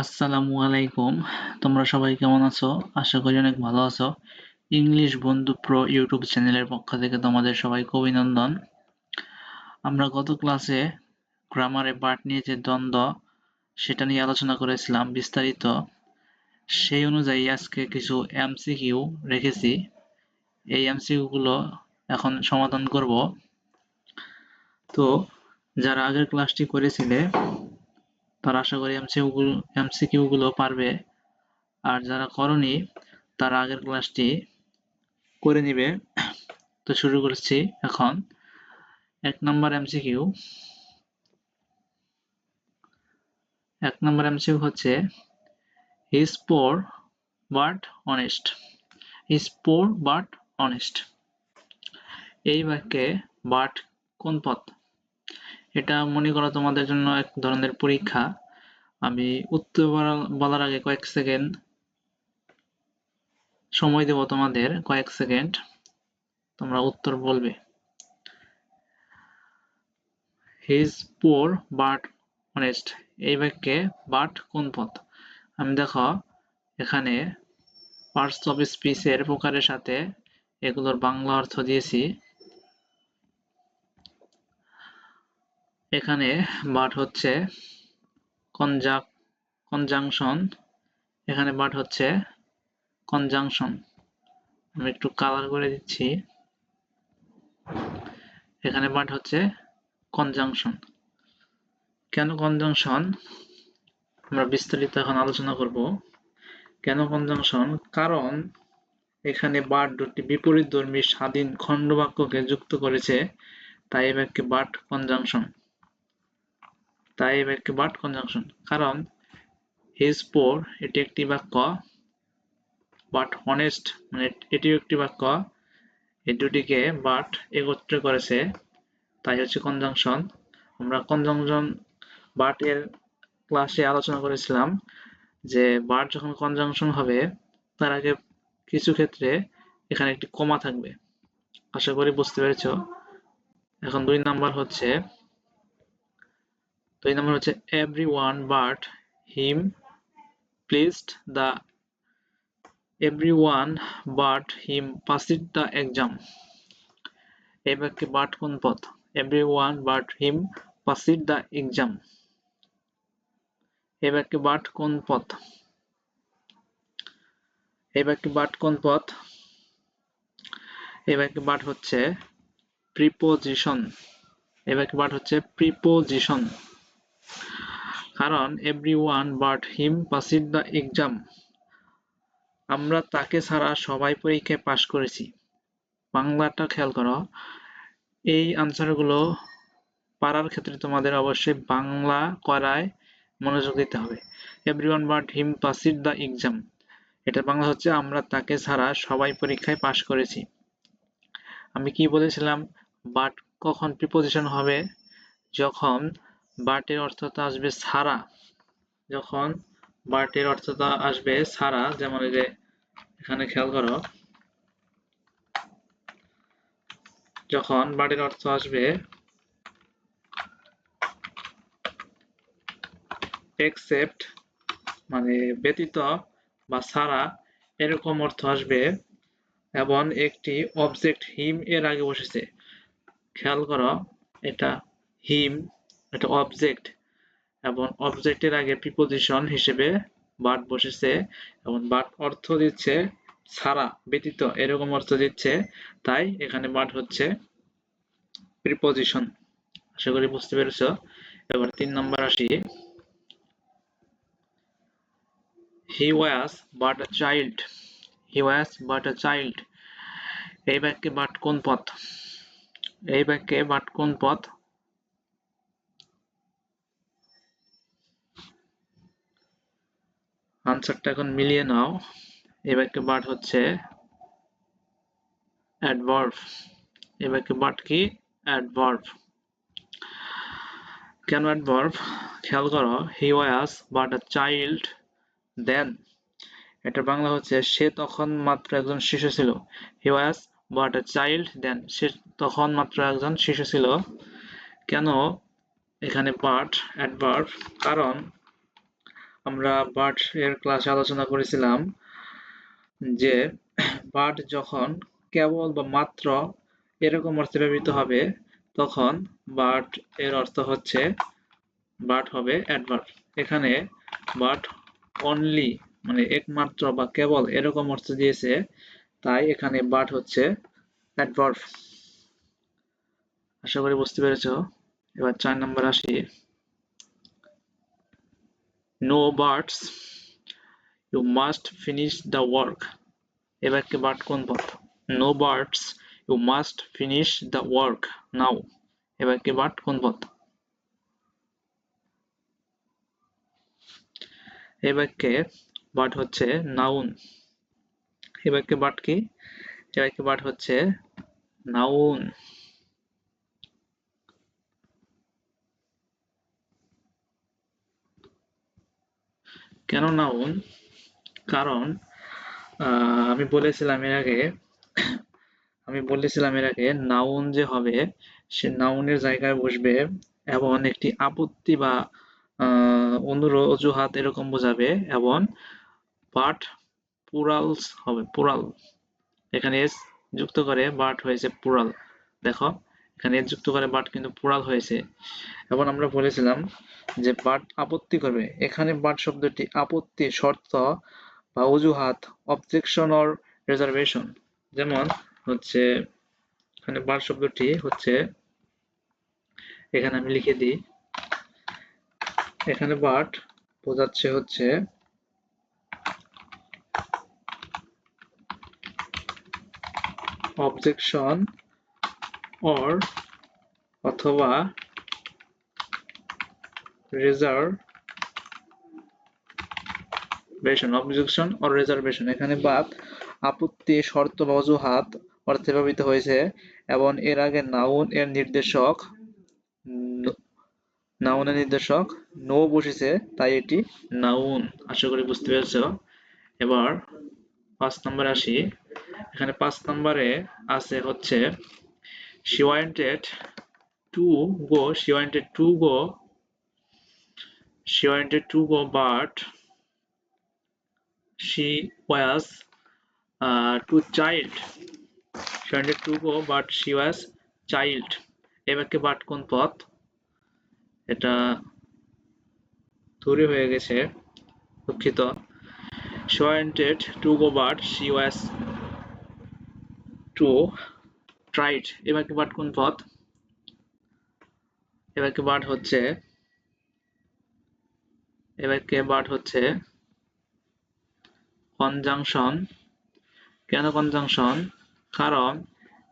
আসসালামু আলাইকুম। তোমরা সবাই কেমন আছো? আশা করি অনেক ভালো আছো। ইংলিশ বন্ধু প্রো ইউটিউব চ্যানেলের পক্ষ থেকে তোমাদের সবাইকে অভিনন্দন। আমরা গত ক্লাসে গ্রামারে পার্ট নিয়ে যে দ্বন্দ্ব সেটা নিয়ে আলোচনা করেছিলাম বিস্তারিত। সেই অনুযায়ী আজকে কিছু এমসিকিউ রেখেছি। এই এমসিকিউ গুলো এখন সমাধান করব। তো যারা আগের ক্লাসটি করেছিলে তারা আশা করি এমসিকিউ গুলো পারবে। আর যারা করনি তারা আগের ক্লাসটি করে নিবে। তো শুরু করছি এখন। ১ নম্বর এমসিকিউ। ১ নম্বর এমসিকিউ হচ্ছে he is poor but honest. He is poor but honest. এই বাক্যে বাট কোন পদ? এটা মনে করো তোমাদের জন্য এক ধরনের পরীক্ষা। আমি উত্তর বলার আগে কয়েক সেকেন্ড সময় দেব তোমাদের, কয়েক সেকেন্ড তোমরা উত্তর বলবে। He is poor but honest এই বাক্যে বাট কোন পদ? আমি দেখো এখানে পার্টস অফ স্পিচ এর প্রকারের সাথে এগুলোর বাংলা অর্থ দিয়েছি। এখানে বাট হচ্ছে কনজাংশন, এখানে বাট হচ্ছে কনজাংশন। আমি একটু কালার করে দিচ্ছি। এখানে বাট হচ্ছে কনজাংশন। কেন কনজাংশন আমরা বিস্তারিত এখন আলোচনা করব। কেন কনজাংশন? কারণ এখানে বাট দুটি বিপরীতধর্মী স্বাধীন খণ্ডবাক্যকে যুক্ত করেছে, তাই এই বাক্যে বাট কনজাংশন। কারণ হি ইজ পোর এটি একটি বাক্য, বাট অনেস্ট মানে এটিও একটি বাক্য। এই দুটিকে বাট একত্রে করেছে, তাই হচ্ছে কনজাংশন। আমরা কনজাংশন বাট এর ক্লাসে আলোচনা করেছিলাম যে বাট যখন কনজাংশন হবে তার আগে কিছু ক্ষেত্রে এখানে একটি কমা থাকবে। আশা করি বুঝতে পেরেছো। এখন ২ নাম্বার হচ্ছে everyone but him pleased the everyone but him passed the exam. এই বাক্যে but কোন পদ? everyone but him passed the exam. এই বাক্যে but কোন পদ? এই বাক্যে but কোন পদ? এই বাক্যে but হচ্ছে প্রিপোজিশন। এই বাক্যে but হচ্ছে প্রিপোজিশন। কারণ everyone but him passed the exam, আমরা তাকে ছাড়া সবাই পরীক্ষায় পাশ করেছি। বাংলাটা খেয়াল করো। এই আনসারগুলো পারার ক্ষেত্রে তোমাদের অবশ্যই বাংলা করায় মনোযোগ দিতে হবে। everyone but him passed the exam, এটা বাংলা হচ্ছে আমরা তাকে ছাড়া সবাই পরীক্ষায় পাশ করেছি। আমি কি বলেছিলাম? বাট কখন প্রিপোজিশন হবে? যখন বাটের অর্থটা আসবে ছাড়া। যখন বাটের অর্থটা আসবে ছাড়া, যেমন এই যে এখানে খেয়াল করো, যখন বাটের অর্থ আসবে except মানে ব্যতীত বা ছাড়া এরকম অর্থ আসবে, এবং একটি অবজেক্ট হিম এর আগে বসেছে। খেয়াল করো, এটা হিম, এটা অবজেক্ট, এবং অবজেক্টের আগে প্রিপোজিশন হিসেবে বাট বসেছে, এবং বাট অর্থ দিচ্ছে ছাড়া, ব্যতীত এরকম অর্থ দিচ্ছে, তাই এখানে বাট হচ্ছে প্রিপোজিশন। আশা করি বুঝতে পেরেছো। এবার ৩ নম্বর আসি। He was but a child. He was but a child. এই বাক্যে বাট কোন পদ? এই বাক্যে বাট কোন পদ? আনসারটা এখন মিলিয়ে নাও। এই বাক্যে বাট হচ্ছে অ্যাডভার্ব। এই বাক্যে বাট কি? অ্যাডভার্ব। কেন অ্যাডভার্ব? খেয়াল করো, he was but a child then, এটা বাংলা হচ্ছে সে তখন মাত্র একজন শিশু ছিল। he was but a child then, সে তখন মাত্র একজন শিশু ছিল। কেন এখানে but অ্যাডভার্ব? কারণ আমরা বাট এর ক্লাসে আলোচনা করেছিলাম যে বাট যখন কেবল বা মাত্র এরকম অর্থে ব্যবহৃত হবে তখন বাট এর অর্থ হচ্ছে বাট হবে অ্যাডভার্ব। এখানে বাট অনলি মানে একমাত্র বা কেবল এরকম অর্থ দিয়েছে, তাই এখানে বাট হচ্ছে অ্যাডভার্ব। আশা করি বুঝতে পেরেছো। এবার 4 নম্বর আসি। No buts, you must finish the work. এ বাক্যে বাট কোন পদ? No buts, you must finish the work now. এ বাক্যে বাট কোন পদ? এই বাক্যে বাট হচ্ছে নাউন। এই বাক্যে বাট কি? এই বাক্যে বাট হচ্ছে নাউন। কেন নাউন? কারণ আমি বলেছিলাম এর আগে নাউন যে হবে সে নাউনের জায়গায় বসবে এবং একটি আপত্তি বা অজুহাত এরকম বোঝাবে এবং বাট প্লুরালস হবে, প্লুরাল। এখানে এস যুক্ত করে বাট হয়েছে প্লুরাল। দেখো এখানে এস যুক্ত করে বাট কিন্তু প্লুরাল হয়েছে। এবং আমরা বলেছিলাম যে বাট আপত্তি করবে। এখানে বাট শব্দটি আপত্তি, শর্ত বা অজুহাত, অবজেকশন অর রিজার্ভেশন। যেমন হচ্ছে এখানে বাট শব্দটি হচ্ছে, এখানে আমি লিখে দিই, এখানে বাট বোঝাচ্ছে হচ্ছে অবজেকশন অর অথবা রিজার্ভেশন। Objection or reservation. এখানে বাট আপত্তি, শর্ত বা অজুহাত অর্থে ব্যবহৃত হয়েছে এবং এর আগে নাউনের নির্দেশক নো বসেছে, তাই এটি নাউন। আশা করি বুঝতে পেরেছ। এবার 5 নম্বরে আসি। এখানে 5 নম্বরে আছে হচ্ছে she wanted to she wanted to go, but she was too child. She wanted to go but she was child. এই বাক্যে বাট কোন পদ? এটা তৈরি হয়ে গেছে, দুঃখিত। she wanted to go but she was too tried. এই বাক্যে বাট কোন পদ? এই বাক্যে বাট হচ্ছে কনজাংশন। কেন কনজাংশন? কারণ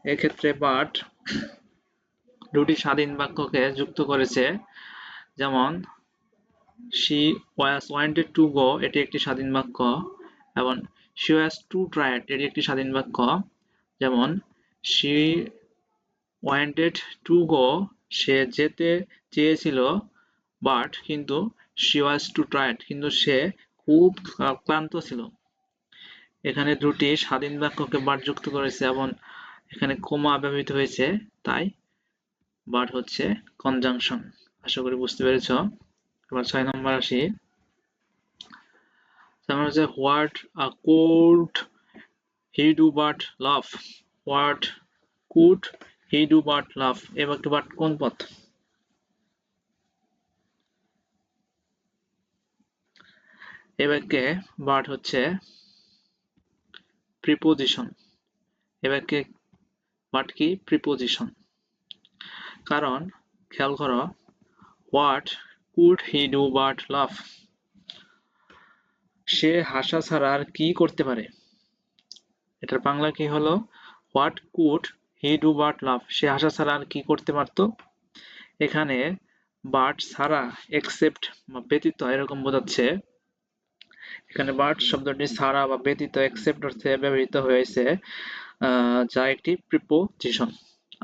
এক্ষেত্রে বাট দুটি স্বাধীন বাক্যকে যুক্ত করেছে। যেমন she was wanted to go এটি একটি স্বাধীন বাক্য এবং she was too tired এটি একটি স্বাধীন বাক্য। যেমন she wanted to go সে যেতে চেয়েছিল, বাট কিন্তু she was too tired কিন্তু সে খুব ক্লান্ত ছিল। এখানে দুটি স্বাধীন বাক্যকে বাট যুক্ত করেছে এবং এখানে কমা ব্যবহৃত হয়েছে, তাই বাট হচ্ছে কনজাংশন। আশা করি বুঝতে পেরেছ। এবার 6 নম্বর আসি। তারপর হচ্ছে what could he do but laugh. What could he do but laugh. এ বাক্যে বাট কোন পদ? এ বাক্যে বাট হচ্ছে প্রিপোজিশন। এ বাক্যে বাট কি? প্রিপোজিশন। কারণ খেয়াল করো, what could he do but laugh, সে হাসা ছাড়া আর কি করতে পারে? এটার বাংলা কি হলো? What could he do but laugh, সে হাসা ছাড়া আর কি করতে পারত? এখানে বাট ছাড়া, এক্সেপ্ট বা ব্যতীত এরকম বোঝাচ্ছে। এখানে বাট শব্দটি ছাড়া বা ব্যতীত, এক্সেপ্ট অর্থে ব্যবহৃত হয়েছে, যা একটি প্রিপোজিশন।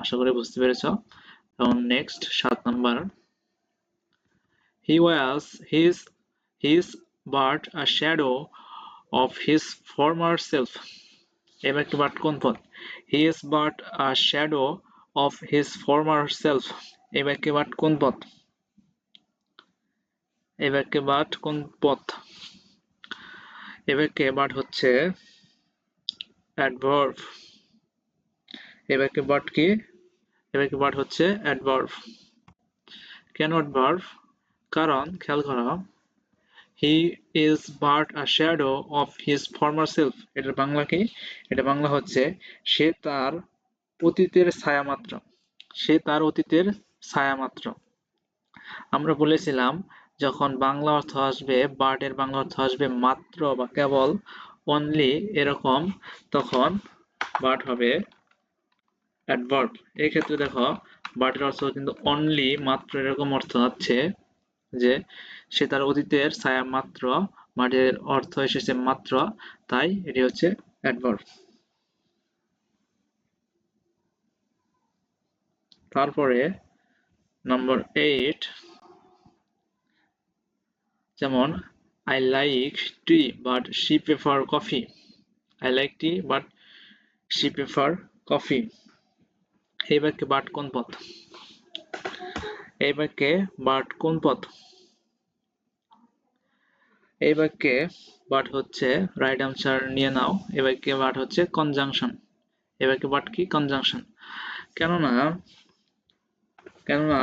আশা করি বুঝতে পেরেছ। এবং next 7 number. he is but a shadow of his former self. এবার একটু বাট কোন পদ? he is but a shadow of his former self. এই বাক্যে বাট কোন পদ? এই বাক্যে বাট কোন পথ? এই বাক্যে বাট হচ্ছে অ্যাডভার্ব। এই বাক্যে বাট কি? এই বাক্যে বাট হচ্ছে অ্যাডভার্ব। কেন অ্যাডভার্ব? কারণ খেয়াল করো, he is but a shadow of his former self. এটার বাংলা কি? এটা বাংলা হচ্ছে সে তার অতীতের ছায়া মাত্র। সে তার অতীতের ছায়া মাত্র। আমরা বলেছিলাম যখন বাংলা অর্থ আসবে, বাট এর বাংলা অর্থ আসবে মাত্র বা কেবল, অনলি এরকম, তখন বাট হবে অ্যাডভার্ব। এই ক্ষেত্রে দেখো বাটের অর্থ কিন্তু অনলি, মাত্র এরকম অর্থ আছে, যে সে তার অতীতের ছায়া মাত্র, বাটের অর্থ এসেছে মাত্র, তাই এটি হচ্ছে অ্যাডভার্ব। তারপরে নম্বর 8, যেমন I like tea but she prefer coffee. I like tea but she prefer coffee. এই বাক্যে বাট কোন পদ? এই বাক্যে বাট কোন পদ? এই বাক্যে বাট হচ্ছে, রাইট আনসার নিয়ে নাও, এই বাক্যে বাট হচ্ছে কনজাংশন। এই বাক্যে বাট কি? কনজাংশন। কেননা কেননা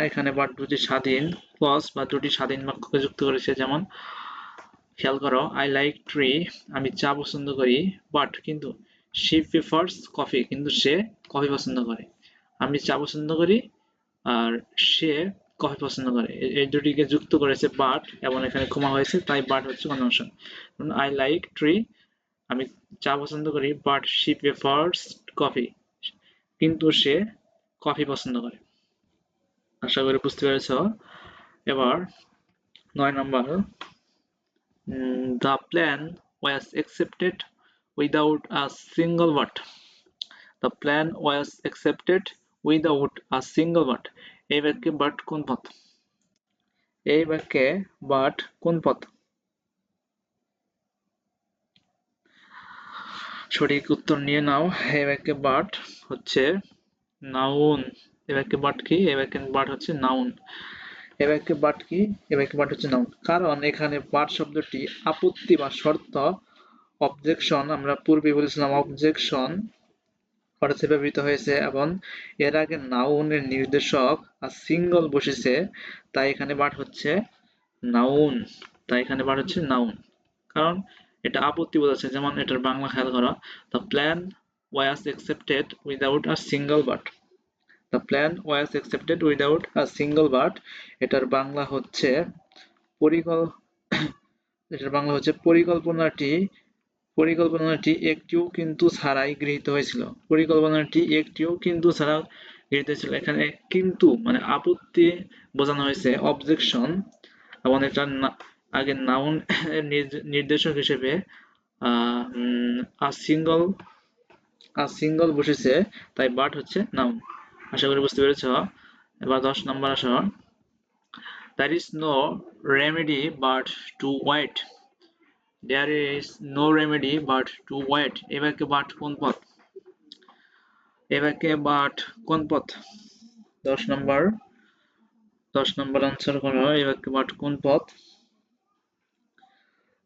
এখানে বাট দুটি স্বাধীন ক্লজ বা দুটি স্বাধীন বাক্যকে যুক্ত করেছে। যেমন খেয়াল করো, আই লাইক ট্রি, আমি চা পছন্দ করি, বাট কিন্তু শি প্রিফার্স কফি, কিন্তু সে কফি পছন্দ করে। আমি চা পছন্দ করি আর সে কফি পছন্দ করে, এই দুটিকে যুক্ত করেছে বাট, এবং এখানে কমা হয়েছে, তাই বাট হচ্ছে কনজাংশন। আই লাইক ট্রি, আমি চা পছন্দ করি, বাট শি প্রিফার্স কফি, কিন্তু সে কফি পছন্দ করে। আশা করি বুঝতে পেরেছ। এবার 9 নম্বর, the plan was accepted without a single word. The plan was accepted without a single word. এই বাক্যে বাট কোন পদ? এই বাক্যে বাট কোন পদ? সঠিক উত্তর নিয়ে নাও। এই বাক্যে বাট হচ্ছে নাউন। এই বাক্যে বাট কি? এই বাক্যে বাট হচ্ছে নাউন। এই বাক্যে বাট কি? এই বাক্যে বাট হচ্ছে নাউন। কারণ এখানে বাট শব্দটি আপত্তি বা শর্ত, অবজেকশন, আমরা পূর্বে বলেছিলাম অবজেকশন অর্থে ব্যবহৃত হয়েছে, এবং এর আগে নাউনের নির্দেশক আর সিঙ্গল বসেছে, তাই এখানে বাট হচ্ছে নাউন। কারণ এটা আপত্তি বোঝাচ্ছে। যেমন এটার বাংলা খেয়াল করো, the plan was accepted without a single but. The plan was accepted without a single but. এটার বাংলা হচ্ছে পরিকল্পনাটি একটিও কিন্তু ছাড়াই গৃহীত হয়েছিল। এখানে কিন্তু মানে আপত্তি বোঝানো হয়েছে, অবজেকশন, এবং এটার আগে নাউন নির্দেশক হিসেবে সিঙ্গল বসেছে, তাই বাট হচ্ছে নাউন। আশা করি বুঝতে পেরেছ। এবার 10 নম্বর আসো, there is no remedy but to wait. There is no remedy but to wait. এই বাক্যে বাট কোন পদ? এই বাক্যে বাট কোন পদ? 10 নম্বর আনসার করো। এই বাক্যে বাট কোন পদ?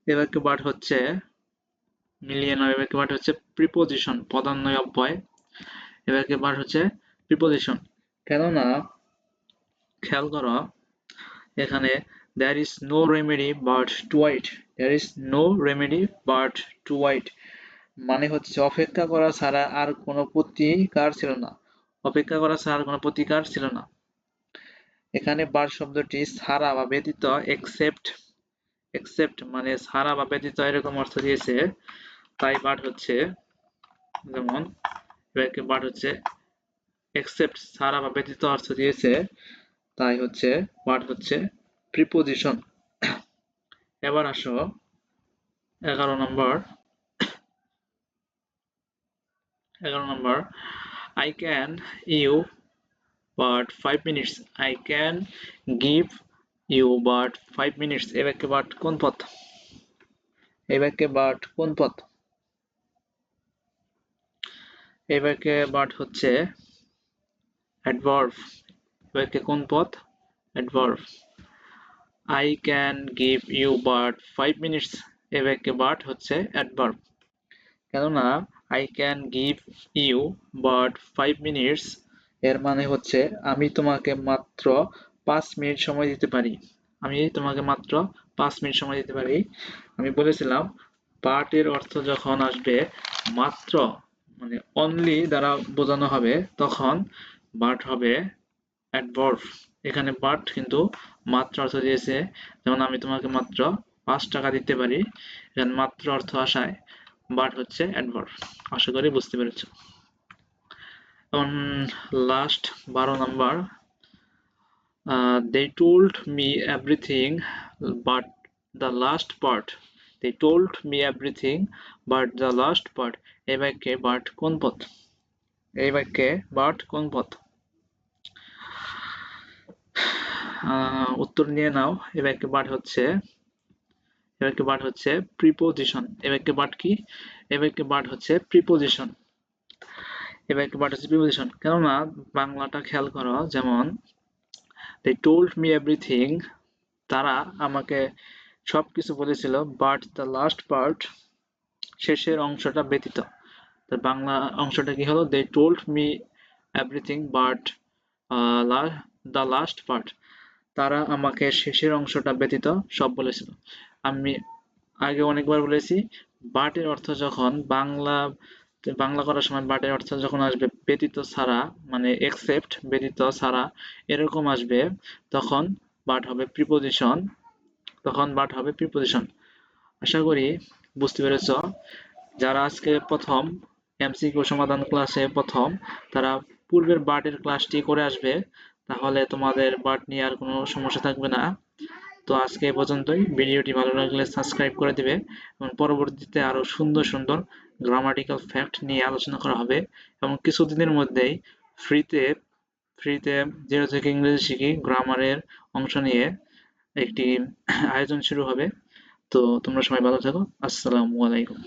এই বাক্যে বাট হচ্ছে, মিলিয়ে নাও, এই বাক্যে বাট হচ্ছে প্রিপোজিশন, পদান্বয় অব্যয়। এই বাক্যে বাট হচ্ছে প্রিপোজিশন। কেননা খেয়াল করো, এখানে there is no remedy but to wait. There is no remedy but to wait মানে হচ্ছে অপেক্ষা করা ছাড়া আর কোনো প্রতিকার ছিল না। এখানে বার শব্দটি ছাড়া বা ব্যতীত, except মানে ছাড়া বা ব্যতীত এরকম অর্থ দিয়েছে, তাই বাট হচ্ছে, যেমন বাট হচ্ছে except, ছাড়া বা ব্যতীত অর্থ দিয়েছে, তাই হচ্ছে বাট হচ্ছে প্রিপোজিশন। এবার আসো 11 নম্বর। I can you but 5 minutes. I can give you but 5 minutes. এই বাক্যে বাট কোন পদ? এই বাক্যে বাট কোন পদ? এই বাক্যে বাট হচ্ছে অ্যাডভার্ব। এই বাক্যে কোন পদ? Adverb. I can give you but 5 minutes, এ বাক্যে but হচ্ছে অ্যাডভার্ব। কেননা I can give you but 5 minutes এর মানে হচ্ছে আমি তোমাকে মাত্র 5 মিনিট সময় দিতে পারি। আমি তোমাকে মাত্র 5 মিনিট সময় দিতে পারি। আমি বলেছিলাম but এর অর্থ যখন আসবে মাত্র মানে only দ্বারা বোঝানো হবে তখন but হবে অ্যাডভার্ব। এখানে but কিন্তু মাত্র অর্থ দিয়েছে, যেমন আমি তোমাকে মাত্র 5 টাকা দিতে পারি। এখানে মাত্র অর্থ আসায় but হচ্ছে অ্যাডভার্ব। আশা করি বুঝতে পেরেছো। এখন last 12 number, they told me everything but the last part. They told me everything but the last part. এই বাক্যে but কোন পদ? এই বাক্যে but কোন পদ? উত্তর নিয়ে নাও। এই বাক্যে but হচ্ছে প্রিপোজিশন। এই বাক্যে but কি? এই বাক্যে but হচ্ছে প্রিপোজিশন। এই বাক্যে but হচ্ছে প্রিপোজিশন। কেননা বাংলাটা খেয়াল করো, যেমন they told me everything, তারা আমাকে সবকিছু বলেছিল, but the last part, শেষের অংশটা ব্যতীত। তার বাংলা অংশটা কি হলো? they told me everything but the last part, তারা আমাকে শেষের অংশটা ব্যতীত সব বলেছিল। আমি আগে অনেকবার বলেছি but এর অর্থ যখন বাংলা করার সময় but এর অর্থ যখন আসবে ব্যতীত ছাড়া, মানে except ব্যতীত ছাড়া এরকম আসবে, তখন but হবে প্রিপোজিশন। আশা করি বুঝতে পেরেছ। যারা আজকে প্রথম এমসিকিউ সমাধান ক্লাসে প্রথম, তারা পূর্বের but এর ক্লাসটি করে আসবে, তাহলে তোমাদের but নিয়ে আর কোনো সমস্যা থাকবে না। তো আজকে এ পর্যন্তই। ভিডিওটি ভালো লাগলে সাবস্ক্রাইব করে দিবে এবং পরবর্তীতে আরো সুন্দর সুন্দর গ্রামাটিক্যাল ফ্যাক্ট নিয়ে আলোচনা করা হবে এবং কিছুদিনের মধ্যেই ফ্রিতে ফ্রিতে জিরো থেকে ইংরেজি শিখি গ্রামারের অংশ নিয়ে একটি আয়োজন শুরু হবে। তো তোমরা সবাই ভালো থাকো। আসসালামু আলাইকুম।